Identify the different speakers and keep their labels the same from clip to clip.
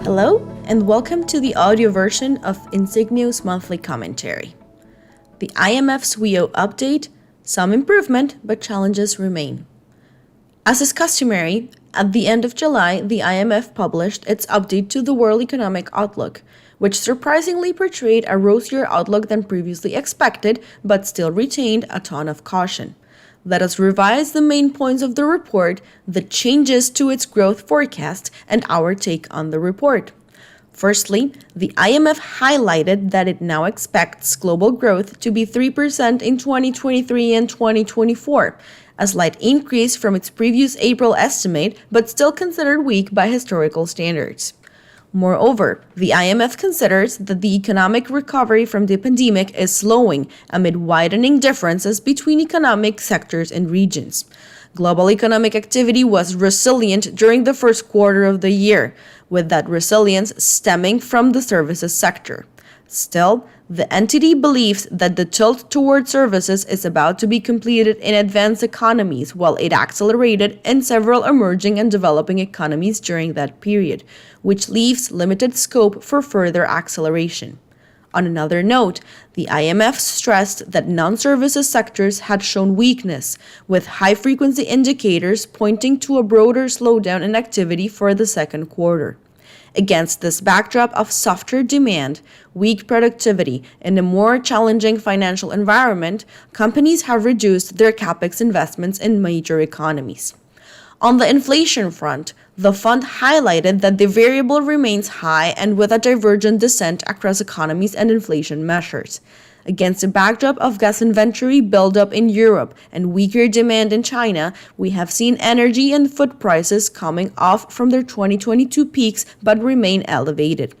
Speaker 1: Hello, and welcome to the audio version of Insignio's monthly commentary. The IMF's WEO update, some improvement, but challenges remain. As is customary, at the end of July, the IMF published its update to the World Economic Outlook, which surprisingly portrayed a rosier outlook than previously expected, but still retained a tone of caution. Let us revise the main points of the report, the changes to its growth forecast, and our take on the report. Firstly, the IMF highlighted that it now expects global growth to be 3% in 2023 and 2024, a slight increase from its previous April estimate, but still considered weak by historical standards. Moreover, the IMF considers that the economic recovery from the pandemic is slowing amid widening differences between economic sectors and regions. Global economic activity was resilient during the first quarter of the year, with that resilience stemming from the services sector. Still, the entity believes that the tilt toward services is about to be completed in advanced economies, while it accelerated in several emerging and developing economies during that period, which leaves limited scope for further acceleration. On another note, the IMF stressed that non-services sectors had shown weakness, with high-frequency indicators pointing to a broader slowdown in activity for the second quarter. Against this backdrop of softer demand, weak productivity, and a more challenging financial environment, companies have reduced their capex investments in major economies. On the inflation front, the fund highlighted that the variable remains high and with a divergent descent across economies and inflation measures. Against a backdrop of gas inventory buildup in Europe and weaker demand in China, we have seen energy and food prices coming off from their 2022 peaks but remain elevated.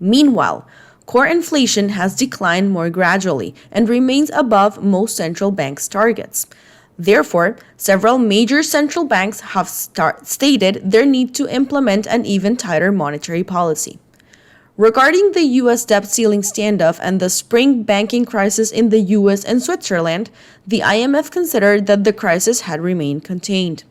Speaker 1: Meanwhile, core inflation has declined more gradually and remains above most central banks' targets. Therefore, several major central banks have stated their need to implement an even tighter monetary policy. Regarding the U.S. debt ceiling standoff and the spring banking crisis in the U.S. and Switzerland, the IMF considered that the crisis had remained contained.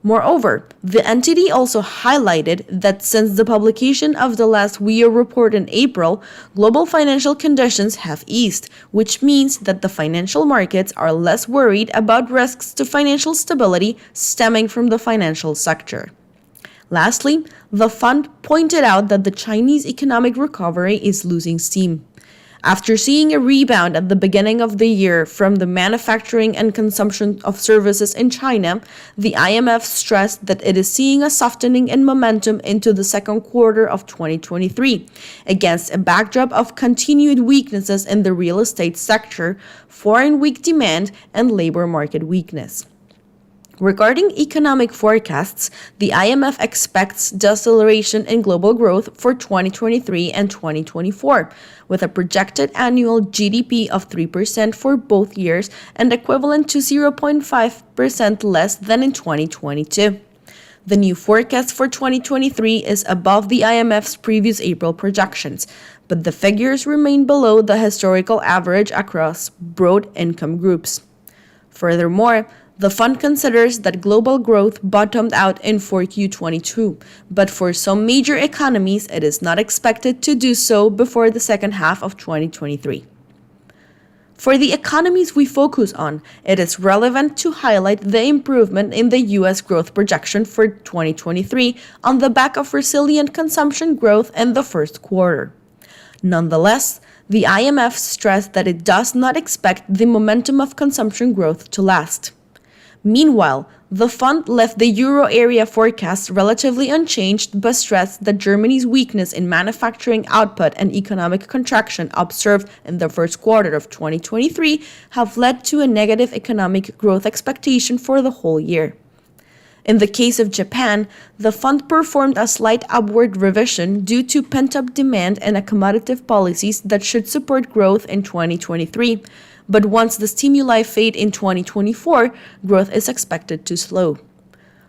Speaker 1: Moreover, the entity also highlighted that since the publication of the last WEO report in April, global financial conditions have eased, which means that the financial markets are less worried about risks to financial stability stemming from the financial sector. Lastly, the fund pointed out that the Chinese economic recovery is losing steam. After seeing a rebound at the beginning of the year from the manufacturing and consumption of services in China, the IMF stressed that it is seeing a softening in momentum into the second quarter of 2023, against a backdrop of continued weaknesses in the real estate sector, foreign weak demand, and labor market weakness. Regarding economic forecasts, the IMF expects deceleration in global growth for 2023 and 2024, with a projected annual GDP of 3% for both years and equivalent to 0.5% less than in 2022. The new forecast for 2023 is above the IMF's previous April projections, but the figures remain below the historical average across broad income groups. Furthermore, the fund considers that global growth bottomed out in 4Q22, but for some major economies, it is not expected to do so before the second half of 2023. For the economies we focus on, it is relevant to highlight the improvement in the U.S. growth projection for 2023 on the back of resilient consumption growth in the first quarter. Nonetheless, the IMF stressed that it does not expect the momentum of consumption growth to last. Meanwhile, the fund left the euro area forecast relatively unchanged but stressed that Germany's weakness in manufacturing output and economic contraction observed in the first quarter of 2023 have led to a negative economic growth expectation for the whole year. In the case of Japan, the fund performed a slight upward revision due to pent-up demand and accommodative policies that should support growth in 2023. But once the stimuli fade in 2024, growth is expected to slow.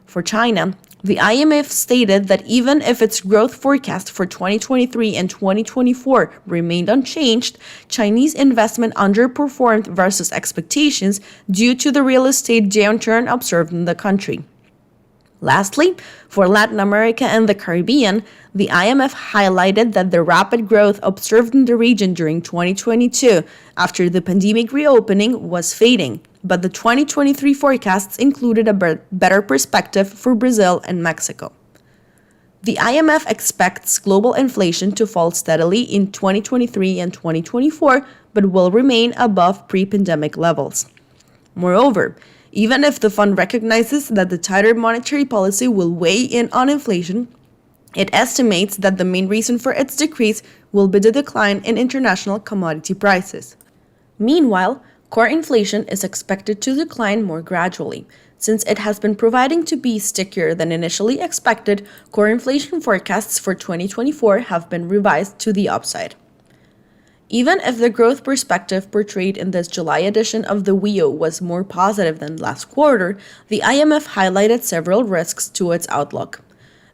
Speaker 1: For China, the IMF stated that even if its growth forecast for 2023 and 2024 remained unchanged, Chinese investment underperformed versus expectations due to the real estate downturn observed in the country. Lastly, for Latin America and the Caribbean, the IMF highlighted that the rapid growth observed in the region during 2022 after the pandemic reopening was fading, but the 2023 forecasts included a better perspective for Brazil and Mexico. The IMF expects global inflation to fall steadily in 2023 and 2024, but will remain above pre-pandemic levels. Moreover, even if the fund recognizes that the tighter monetary policy will weigh in on inflation, it estimates that the main reason for its decrease will be the decline in international commodity prices. Meanwhile, core inflation is expected to decline more gradually. Since it has been proving to be stickier than initially expected, core inflation forecasts for 2024 have been revised to the upside. Even if the growth perspective portrayed in this July edition of the WEO was more positive than last quarter, the IMF highlighted several risks to its outlook.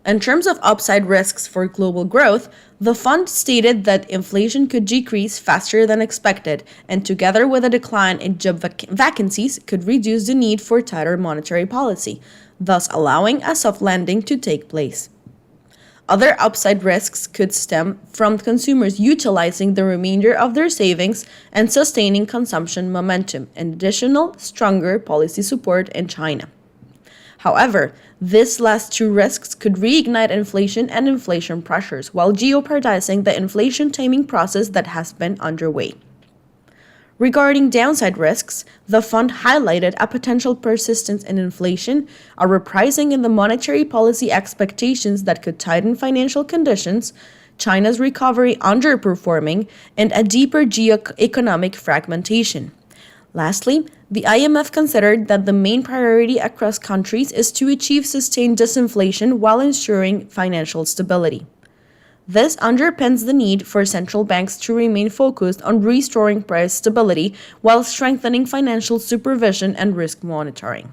Speaker 1: In terms of upside risks for global growth, the fund stated that inflation could decrease faster than expected, and together with a decline in job vacancies, could reduce the need for tighter monetary policy, thus allowing a soft landing to take place. Other upside risks could stem from consumers utilizing the remainder of their savings and sustaining consumption momentum, and additional, stronger policy support in China. However, these last two risks could reignite inflation and inflation pressures while jeopardizing the inflation taming process that has been underway. Regarding downside risks, the fund highlighted a potential persistence in inflation, a repricing in the monetary policy expectations that could tighten financial conditions, China's recovery underperforming, and a deeper geo-economic fragmentation. Lastly, the IMF considered that the main priority across countries is to achieve sustained disinflation while ensuring financial stability. This underpins the need for central banks to remain focused on restoring price stability while strengthening financial supervision and risk monitoring.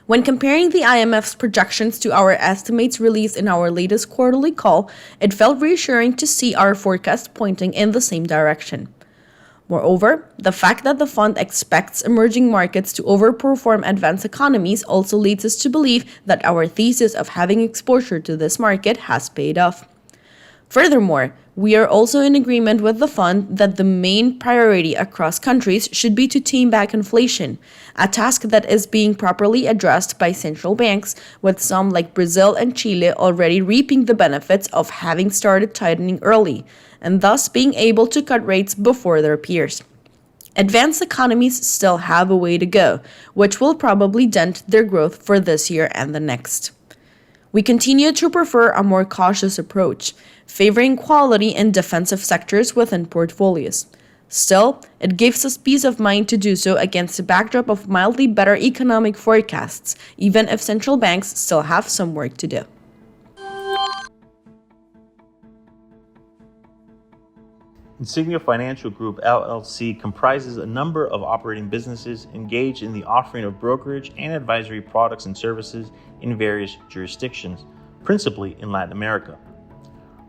Speaker 1: When comparing the IMF's projections to our estimates released in our latest quarterly call, it felt reassuring to see our forecast pointing in the same direction. Moreover, the fact that the fund expects emerging markets to overperform advanced economies also leads us to believe that our thesis of having exposure to this market has paid off. Furthermore, we are also in agreement with the fund that the main priority across countries should be to tame back inflation, a task that is being properly addressed by central banks, with some like Brazil and Chile already reaping the benefits of having started tightening early, and thus being able to cut rates before their peers. Advanced economies still have a way to go, which will probably dent their growth for this year and the next. We continue to prefer a more cautious approach, favoring quality and defensive sectors within portfolios. Still, it gives us peace of mind to do so against a backdrop of mildly better economic forecasts, even if central banks still have some work to do.
Speaker 2: Insignia Financial Group, LLC comprises a number of operating businesses engaged in the offering of brokerage and advisory products and services in various jurisdictions, principally in Latin America.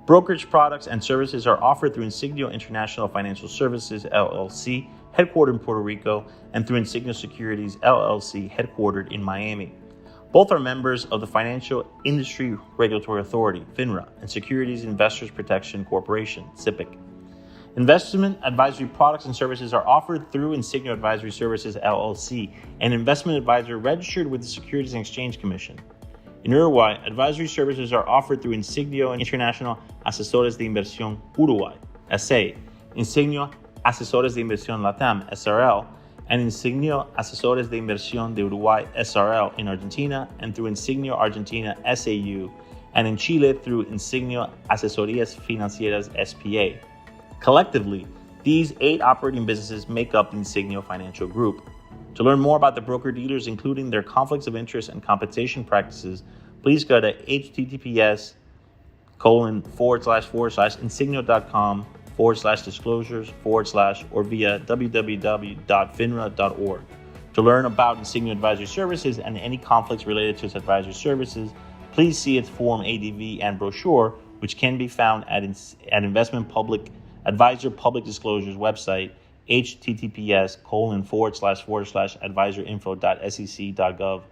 Speaker 2: Brokerage products and services are offered through Insignia International Financial Services, LLC, headquartered in Puerto Rico, and through Insignia Securities, LLC, headquartered in Miami. Both are members of the Financial Industry Regulatory Authority, FINRA, and Securities Investors Protection Corporation, SIPC. Investment advisory products and services are offered through Insignia Advisory Services, LLC, an investment advisor registered with the Securities and Exchange Commission. In Uruguay, advisory services are offered through Insignia International Asesores de Inversión Uruguay, SA, Insignia Asesores de Inversión Latam, SRL, and Insignia Asesores de Inversión de Uruguay, SRL, in Argentina, and through Insignia Argentina, SAU, and in Chile through Insignia Asesorías Financieras, SPA. Collectively, these 8 operating businesses make up the Insignia Financial Group. To learn more about the broker-dealers, including their conflicts of interest and compensation practices, please go to https://insignia.com/disclosures/ or via www.finra.org. To learn about Insignia Advisory Services and any conflicts related to its advisory services, please see its Form ADV and brochure, which can be found at Investment Public Advisor Public Disclosures website, https://advisorinfo.sec.gov/.